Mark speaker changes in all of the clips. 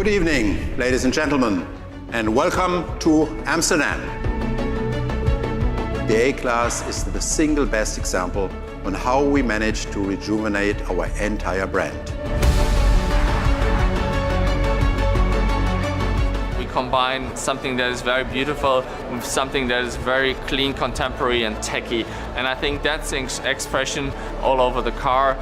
Speaker 1: Good evening, ladies and gentlemen, and welcome to Amsterdam. The A-Class is the single best example on how we managed to rejuvenate our entire brand.
Speaker 2: We combine something that is very beautiful with something that is very clean, contemporary and techy. And I think that's the expression all over the car.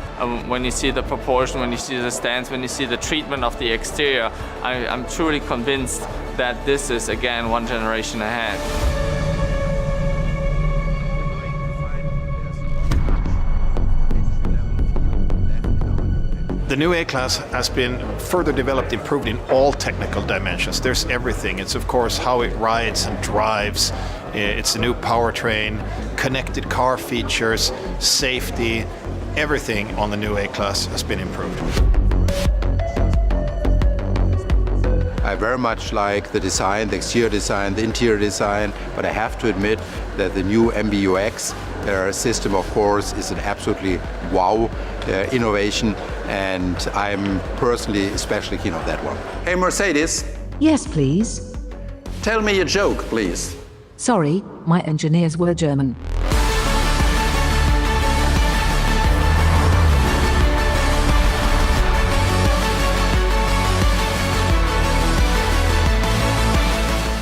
Speaker 2: When you see the proportion, when you see the stance, when you see the treatment of the exterior, I'm truly convinced that this is, again, one generation ahead.
Speaker 3: The new A-Class has been further developed, improved in all technical dimensions. There's everything. It's of course how it rides and drives. It's a new powertrain, connected car features, safety. Everything on the new A-Class has been improved.
Speaker 1: I very much like the design, the exterior design, the interior design, but I have to admit that the new MBUX system, of course, is an absolutely wow innovation, and I'm personally especially keen on that one. Hey Mercedes.
Speaker 4: Yes, please.
Speaker 1: Tell me a joke, please.
Speaker 4: Sorry, my engineers were German.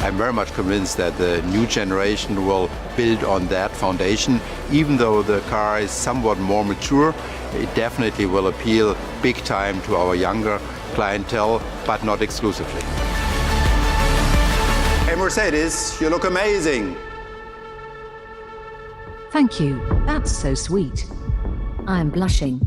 Speaker 1: I'm very much convinced that the new generation will build on that foundation. Even though the car is somewhat more mature, it definitely will appeal big time to our younger clientele, but not exclusively. Hey Mercedes, you look amazing.
Speaker 4: Thank you, that's so sweet. I'm blushing.